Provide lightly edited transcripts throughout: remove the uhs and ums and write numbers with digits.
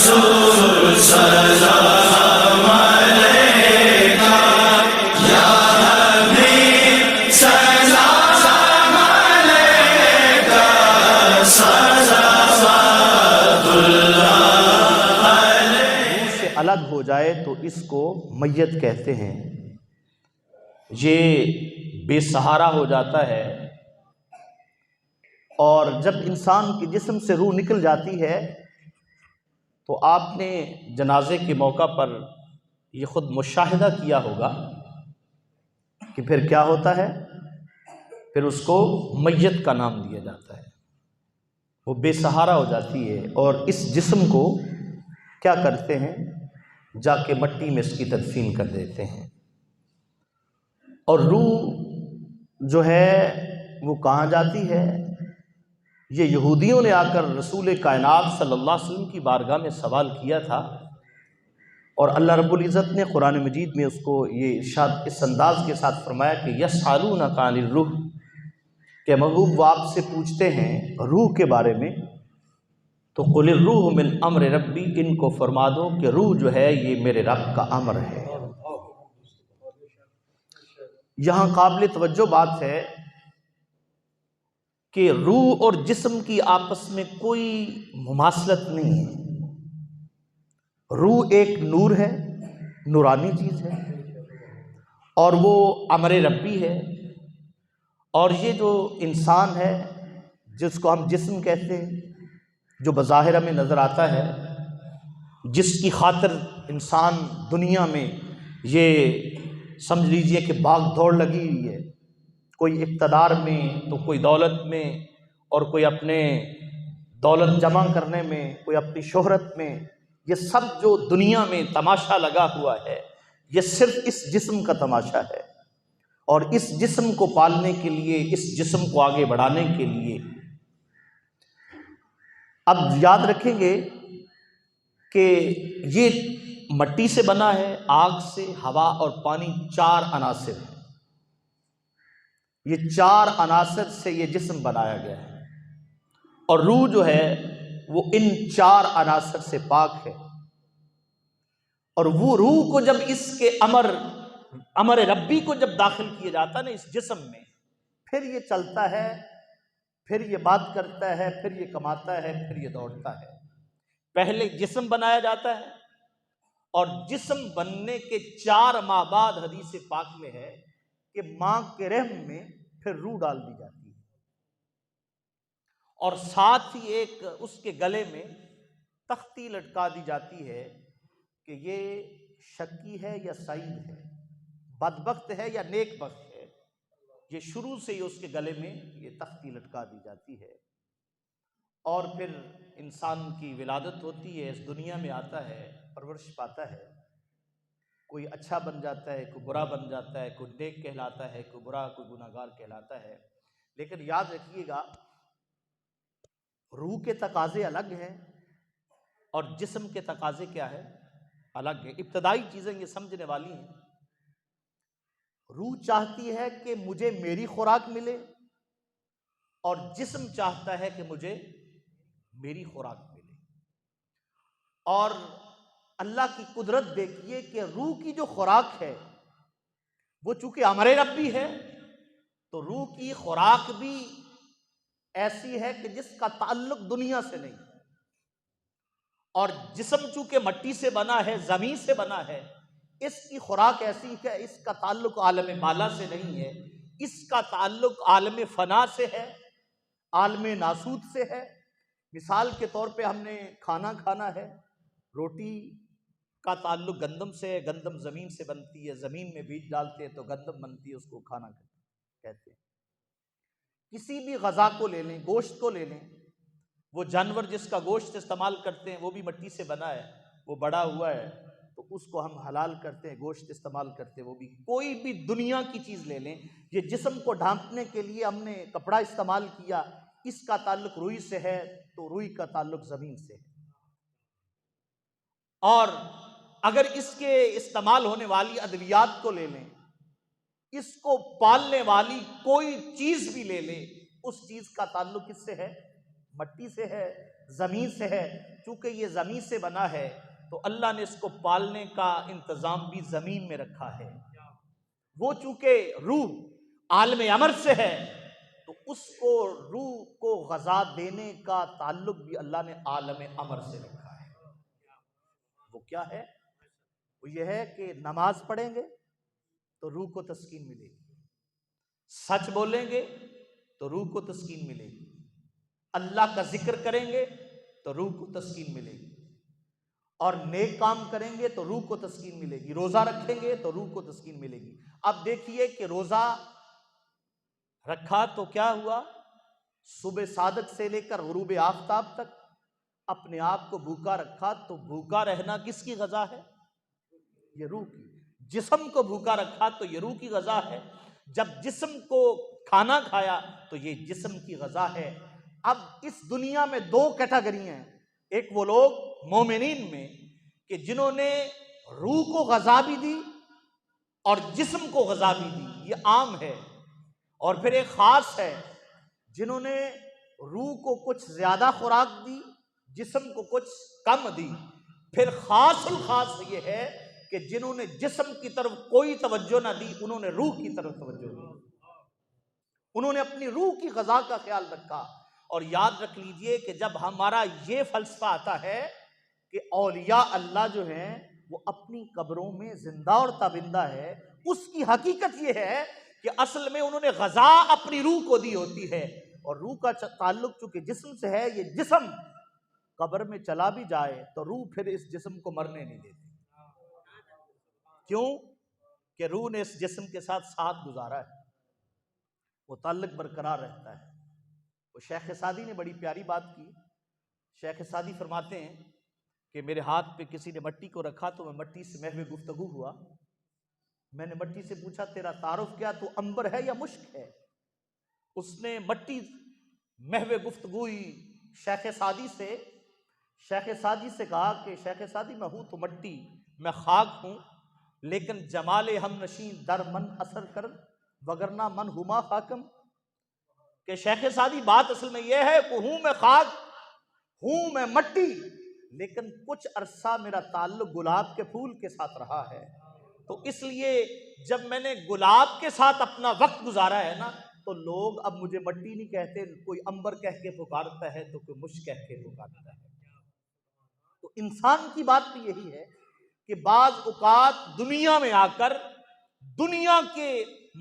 رسول سلام علیکہ یا حبیب سلام علیکہ صلوات اللہ علیہ۔ سے الگ ہو جائے تو اس کو میت کہتے ہیں، یہ بے سہارا ہو جاتا ہے، اور جب انسان کے جسم سے روح نکل جاتی ہے تو آپ نے جنازے کے موقع پر یہ خود مشاہدہ کیا ہوگا کہ پھر کیا ہوتا ہے، پھر اس کو میت کا نام دیا جاتا ہے، وہ بے سہارا ہو جاتی ہے، اور اس جسم کو کیا کرتے ہیں، جا کے مٹی میں اس کی تدفین کر دیتے ہیں، اور روح جو ہے وہ کہاں جاتی ہے؟ یہ یہودیوں نے آ کر رسول کائنات صلی اللہ علیہ وسلم کی بارگاہ میں سوال کیا تھا، اور اللہ رب العزت نے قرآن مجید میں اس کو یہ ارشاد اس انداز کے ساتھ فرمایا کہ یسألونک عن الروح، کہ محبوب وہ آپ سے پوچھتے ہیں روح کے بارے میں، تو قل الروح من امر ربی، ان کو فرما دو کہ روح جو ہے یہ میرے رب کا امر ہے۔ یہاں قابل توجہ بات ہے کہ روح اور جسم کی آپس میں کوئی مماثلت نہیں ہے۔ روح ایک نور ہے، نورانی چیز ہے، اور وہ امر ربی ہے، اور یہ جو انسان ہے جس کو ہم جسم کہتے ہیں، جو بظاہر ہمیں نظر آتا ہے، جس کی خاطر انسان دنیا میں یہ سمجھ لیجئے کہ بھاگ دوڑ لگی ہوئی ہے، کوئی اقتدار میں تو کوئی دولت میں، اور کوئی اپنے دولت جمع کرنے میں، کوئی اپنی شہرت میں، یہ سب جو دنیا میں تماشا لگا ہوا ہے یہ صرف اس جسم کا تماشا ہے، اور اس جسم کو پالنے کے لیے، اس جسم کو آگے بڑھانے کے لیے اب یاد رکھیں گے کہ یہ مٹی سے بنا ہے، آگ سے، ہوا اور پانی، چار عناصر ہیں، یہ چار عناصر سے یہ جسم بنایا گیا ہے، اور روح جو ہے وہ ان چار عناصر سے پاک ہے، اور وہ روح کو جب اس کے امر ربی کو جب داخل کیا جاتا ہے نا اس جسم میں، پھر یہ چلتا ہے، پھر یہ بات کرتا ہے، پھر یہ کماتا ہے، پھر یہ دوڑتا ہے۔ پہلے جسم بنایا جاتا ہے، اور جسم بننے کے 4 ماہ بعد حدیث پاک میں ہے کہ ماں کے رحم میں پھر روح ڈال دی جاتی ہے، اور ساتھ ہی ایک اس کے گلے میں تختی لٹکا دی جاتی ہے کہ یہ شقی ہے یا سعید ہے، بدبخت ہے یا نیک بخت ہے، یہ شروع سے ہی اس کے گلے میں یہ تختی لٹکا دی جاتی ہے، اور پھر انسان کی ولادت ہوتی ہے، اس دنیا میں آتا ہے، پرورش پاتا ہے، کوئی اچھا بن جاتا ہے، کوئی برا بن جاتا ہے، کوئی نیک کہلاتا ہے، کوئی برا، کوئی گناہگار کہلاتا ہے، لیکن یاد رکھیے گا روح کے تقاضے الگ ہیں اور جسم کے تقاضے کیا ہے؟ الگ ہیں۔ ابتدائی چیزیں یہ سمجھنے والی ہیں، روح چاہتی ہے کہ مجھے میری خوراک ملے، اور جسم چاہتا ہے کہ مجھے میری خوراک ملے، اور اللہ کی قدرت دیکھیے کہ روح کی جو خوراک ہے وہ چونکہ امر ربی ہے، تو روح کی خوراک بھی ایسی ہے کہ جس کا تعلق دنیا سے نہیں، اور جسم چونکہ مٹی سے بنا ہے، زمین سے بنا ہے، اس کی خوراک ایسی ہے کہ اس کا تعلق عالم بالا سے نہیں ہے، اس کا تعلق عالم فنا سے ہے، عالم ناسوت سے ہے۔ مثال کے طور پہ ہم نے کھانا کھانا ہے، روٹی کا تعلق گندم سے ہے، گندم زمین سے بنتی ہے، زمین میں بیج ڈالتے ہیں تو گندم بنتی ہے، اس کو کھانا کہتے ہیں۔ کسی بھی غذا کو لے لیں، گوشت کو لے لیں، وہ جانور جس کا گوشت استعمال کرتے ہیں وہ بھی مٹی سے بنا ہے، وہ بڑا ہوا ہے تو اس کو ہم حلال کرتے ہیں، گوشت استعمال کرتے ہیں، وہ بھی کوئی بھی دنیا کی چیز لے لیں، یہ جسم کو ڈھانپنے کے لیے ہم نے کپڑا استعمال کیا، اس کا تعلق روئی سے ہے تو روئی کا تعلق زمین سے ہے، اور اگر اس کے استعمال ہونے والی ادویات کو لے لیں، اس کو پالنے والی کوئی چیز بھی لے لیں، اس چیز کا تعلق کس سے ہے؟ مٹی سے ہے، زمین سے ہے، چونکہ یہ زمین سے بنا ہے تو اللہ نے اس کو پالنے کا انتظام بھی زمین میں رکھا ہے۔ وہ چونکہ روح عالم امر سے ہے تو اس کو روح کو غذا دینے کا تعلق بھی اللہ نے عالم امر سے رکھا ہے۔ وہ کیا ہے؟ وہ یہ ہے کہ نماز پڑھیں گے تو روح کو تسکین ملے گی، سچ بولیں گے تو روح کو تسکین ملے گی، اللہ کا ذکر کریں گے تو روح کو تسکین ملے گی، اور نیک کام کریں گے تو روح کو تسکین ملے گی، روزہ رکھیں گے تو روح کو تسکین ملے گی۔ اب دیکھیے کہ روزہ رکھا تو کیا ہوا؟ صبح صادق سے لے کر غروب آفتاب تک اپنے آپ کو بھوکا رکھا، تو بھوکا رہنا کس کی غذا ہے؟ یہ روح کی۔ جسم کو بھوکا رکھا تو یہ روح کی غذا ہے، جب جسم کو کھانا کھایا تو یہ جسم کی غذا ہے۔ اب اس دنیا میں دو کیٹیگریاں ہیں، ایک وہ لوگ مومنین میں کہ جنہوں نے روح کو غذا بھی دی اور جسم کو غذا بھی دی، یہ عام ہے، اور پھر ایک خاص ہے جنہوں نے روح کو کچھ زیادہ خوراک دی، جسم کو کچھ کم دی۔ پھر خاص الخاص یہ ہے کہ جنہوں نے جسم کی طرف کوئی توجہ نہ دی، انہوں نے روح کی طرف توجہ دی، انہوں نے اپنی روح کی غذا کا خیال رکھا۔ اور یاد رکھ لیجئے کہ جب ہمارا یہ فلسفہ آتا ہے کہ اولیاء اللہ جو ہیں وہ اپنی قبروں میں زندہ اور تابندہ ہے، اس کی حقیقت یہ ہے کہ اصل میں انہوں نے غذا اپنی روح کو دی ہوتی ہے، اور روح کا تعلق چونکہ جسم سے ہے، یہ جسم قبر میں چلا بھی جائے تو روح پھر اس جسم کو مرنے نہیں دیتی۔ کیوں؟ کہ روح نے اس جسم کے ساتھ گزارا ہے، وہ تعلق برقرار رہتا ہے۔ وہ شیخ سعدی نے بڑی پیاری بات کی۔ شیخ سعدی فرماتے ہیں کہ میرے ہاتھ پہ کسی نے مٹی کو رکھا تو میں مٹی سے محو گفتگو ہوا، میں نے مٹی سے پوچھا تیرا تعارف کیا؟ تو عنبر ہے یا مشک ہے؟ اس نے مٹی محو گفتگوئی شیخ سعدی سے کہا کہ شیخ سعدی میں ہوں تو مٹی، میں خاک ہوں، لیکن جمال ہم نشین در من اثر کر وگرنہ من ہما خاکم، کہ شیخ سعدی بات اصل میں یہ ہے کہ ہوں میں خاک، ہوں میں مٹی، لیکن کچھ عرصہ میرا تعلق گلاب کے پھول کے ساتھ رہا ہے، تو اس لیے جب میں نے گلاب کے ساتھ اپنا وقت گزارا ہے نا تو لوگ اب مجھے مٹی نہیں کہتے، کوئی عنبر کہہ کے پکارتا ہے تو کوئی مشک کہہ کے پکارتا ہے۔ تو انسان کی بات بھی یہی ہے کہ بعض اوقات دنیا میں آ کر دنیا کے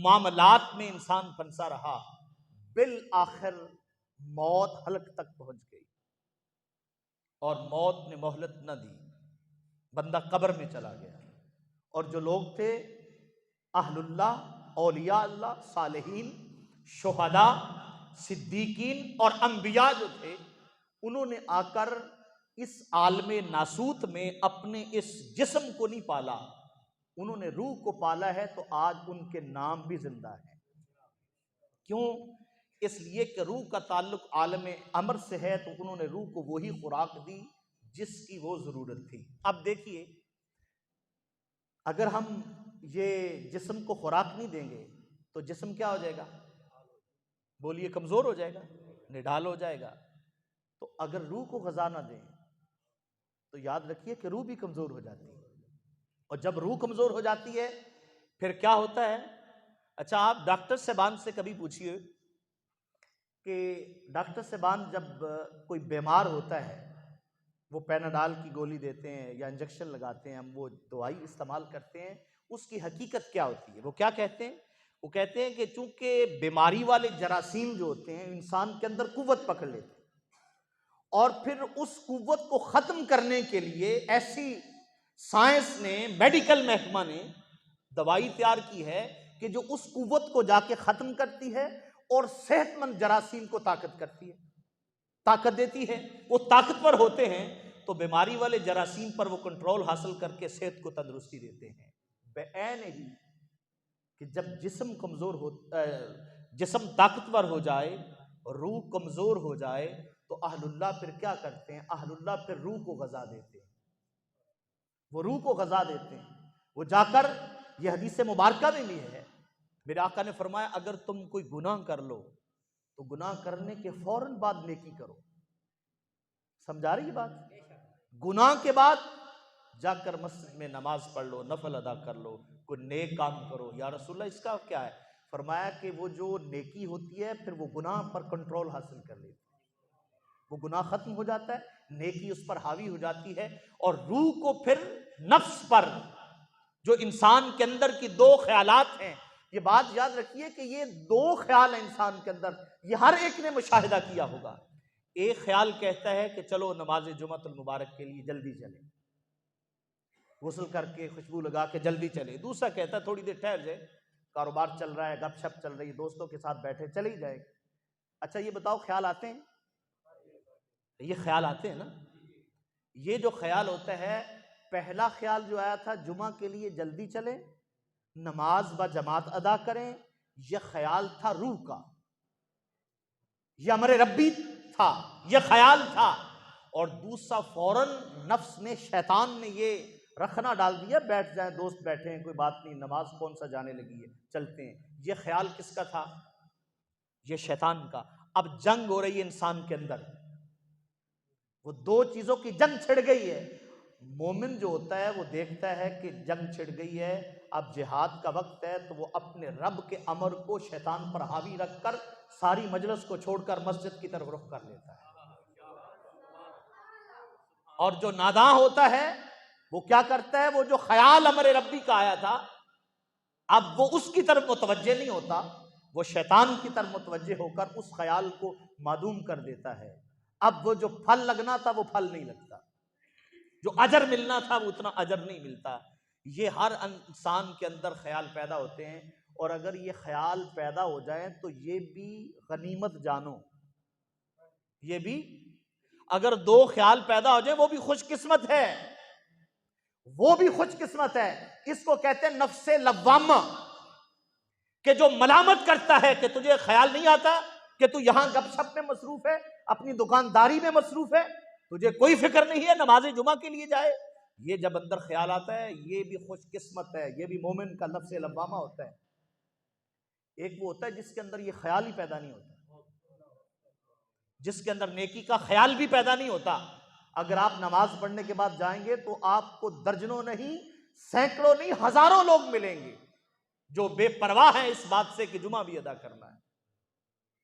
معاملات میں انسان پھنسا رہا، بالآخر موت حلق تک پہنچ گئی اور موت نے مہلت نہ دی، بندہ قبر میں چلا گیا۔ اور جو لوگ تھے اہل اللہ، اولیاء اللہ، صالحین، شہداء، صدیقین اور انبیاء جو تھے، انہوں نے آ کر اس عالم ناسوت میں اپنے اس جسم کو نہیں پالا، انہوں نے روح کو پالا ہے، تو آج ان کے نام بھی زندہ ہیں۔ کیوں؟ اس لیے کہ روح کا تعلق عالم امر سے ہے، تو انہوں نے روح کو وہی خوراک دی جس کی وہ ضرورت تھی۔ اب دیکھیے، اگر ہم یہ جسم کو خوراک نہیں دیں گے تو جسم کیا ہو جائے گا؟ بولیے، کمزور ہو جائے گا، نڈھال ہو جائے گا۔ تو اگر روح کو غذا نہ دیں تو یاد رکھیے کہ روح بھی کمزور ہو جاتی ہے، اور جب روح کمزور ہو جاتی ہے پھر کیا ہوتا ہے؟ اچھا، آپ ڈاکٹر صاحبان سے کبھی پوچھئے کہ ڈاکٹر صاحبان جب کوئی بیمار ہوتا ہے وہ پیناڈال کی گولی دیتے ہیں یا انجیکشن لگاتے ہیں، ہم وہ دوائی استعمال کرتے ہیں، اس کی حقیقت کیا ہوتی ہے؟ وہ کیا کہتے ہیں؟ وہ کہتے ہیں کہ چونکہ بیماری والے جراثیم جو ہوتے ہیں انسان کے اندر قوت پکڑ لیتے ہیں، اور پھر اس قوت کو ختم کرنے کے لیے ایسی سائنس نے، میڈیکل محکمہ نے دوائی تیار کی ہے کہ جو اس قوت کو جا کے ختم کرتی ہے اور صحت مند جراثیم کو طاقت کرتی ہے، طاقت دیتی ہے۔ وہ طاقتور ہوتے ہیں تو بیماری والے جراثیم پر وہ کنٹرول حاصل کر کے صحت کو تندرستی دیتے ہیں۔ بعین ہی کہ جب جسم کمزور ہو، جسم طاقتور ہو جائے، روح کمزور ہو جائے، تو اہل اللہ پھر کیا کرتے ہیں؟ اہل اللہ پھر روح کو غذا دیتے ہیں، وہ روح کو غذا دیتے ہیں۔ وہ جا کر، یہ حدیث مبارکہ میں بھی ہے، میرے آقا نے فرمایا اگر تم کوئی گناہ کر لو تو گناہ کرنے کے فوراً بعد نیکی کرو۔ سمجھا رہی بات؟ گناہ کے بعد جا کر مسجد میں نماز پڑھ لو، نفل ادا کر لو، کوئی نیک کام کرو. یا رسول اللہ اس کا کیا ہے؟ فرمایا کہ وہ جو نیکی ہوتی ہے پھر وہ گناہ پر کنٹرول حاصل کر لیتی ہے، وہ گناہ ختم ہو جاتا ہے، نیکی اس پر حاوی ہو جاتی ہے، اور روح کو پھر نفس پر، جو انسان کے اندر کی دو خیالات ہیں، یہ بات یاد رکھیے کہ یہ دو خیال ہیں انسان کے اندر، یہ ہر ایک نے مشاہدہ کیا ہوگا. ایک خیال کہتا ہے کہ چلو نماز جمعۃ المبارک کے لیے جلدی چلیں، غسل کر کے خوشبو لگا کے جلدی چلے. دوسرا کہتا ہے تھوڑی دیر ٹھہر جائے، کاروبار چل رہا ہے، گپ شپ چل رہی ہے، دوستوں کے ساتھ بیٹھے چلے ہی جائے. اچھا یہ بتاؤ خیال آتے ہیں؟ یہ خیال آتے ہیں نا. یہ جو خیال ہوتا ہے، پہلا خیال جو آیا تھا جمعہ کے لیے جلدی چلیں، نماز با جماعت ادا کریں، یہ خیال تھا روح کا، یہ امر ربی تھا، یہ خیال تھا. اور دوسرا فوراً نفس نے، شیطان نے یہ رکھنا ڈال دیا، بیٹھ جائیں، دوست بیٹھے ہیں، کوئی بات نہیں، نماز کون سا جانے لگی ہے، چلتے ہیں. یہ خیال کس کا تھا؟ یہ شیطان کا. اب جنگ ہو رہی ہے انسان کے اندر، وہ دو چیزوں کی جنگ چھڑ گئی ہے. مومن جو ہوتا ہے وہ دیکھتا ہے کہ جنگ چھڑ گئی ہے، اب جہاد کا وقت ہے، تو وہ اپنے رب کے امر کو شیطان پر حاوی رکھ کر ساری مجلس کو چھوڑ کر مسجد کی طرف رخ کر لیتا ہے. اور جو ناداں ہوتا ہے وہ کیا کرتا ہے؟ وہ جو خیال امر ربی کا آیا تھا، اب وہ اس کی طرف متوجہ نہیں ہوتا، وہ شیطان کی طرف متوجہ ہو کر اس خیال کو معدوم کر دیتا ہے. اب وہ جو پھل لگنا تھا وہ پھل نہیں لگتا، جو اجر ملنا تھا وہ اتنا اجر نہیں ملتا. یہ ہر انسان کے اندر خیال پیدا ہوتے ہیں، اور اگر یہ خیال پیدا ہو جائیں تو یہ بھی غنیمت جانو. یہ بھی اگر دو خیال پیدا ہو جائیں وہ بھی خوش قسمت ہے، وہ بھی خوش قسمت ہے. اس کو کہتے ہیں نفس لوامہ، کہ جو ملامت کرتا ہے کہ تجھے خیال نہیں آتا کہ تو یہاں گپ شپ میں مصروف ہے، اپنی دکانداری میں مصروف ہے، تجھے کوئی فکر نہیں ہے نماز جمعہ کے لیے جائے. یہ جب اندر خیال آتا ہے یہ بھی خوش قسمت ہے، یہ بھی مومن کا نفس لوامہ ہوتا ہے. ایک وہ ہوتا ہے جس کے اندر یہ خیال ہی پیدا نہیں ہوتا، جس کے اندر نیکی کا خیال بھی پیدا نہیں ہوتا. اگر آپ نماز پڑھنے کے بعد جائیں گے تو آپ کو درجنوں نہیں، سینکڑوں نہیں، ہزاروں لوگ ملیں گے جو بے پرواہ ہیں اس بات سے کہ جمعہ بھی ادا کرنا ہے.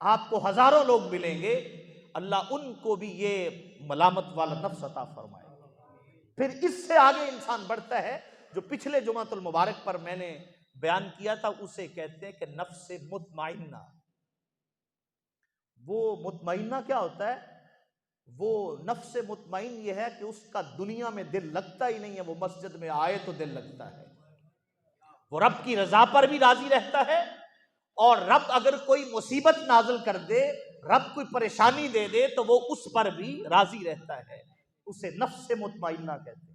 آپ کو ہزاروں لوگ ملیں گے، اللہ ان کو بھی یہ ملامت والا نفس عطا فرمائے. پھر اس سے آگے انسان بڑھتا ہے، جو پچھلے جمعۃ المبارک پر میں نے بیان کیا تھا، اسے کہتے ہیں کہ نفس مطمئنہ. وہ مطمئنہ کیا ہوتا ہے؟ وہ نفس مطمئن یہ ہے کہ اس کا دنیا میں دل لگتا ہی نہیں ہے، وہ مسجد میں آئے تو دل لگتا ہے، وہ رب کی رضا پر بھی راضی رہتا ہے، اور رب اگر کوئی مصیبت نازل کر دے، رب کوئی پریشانی دے دے تو وہ اس پر بھی راضی رہتا ہے. اسے نفس مطمئنہ کہتے ہیں.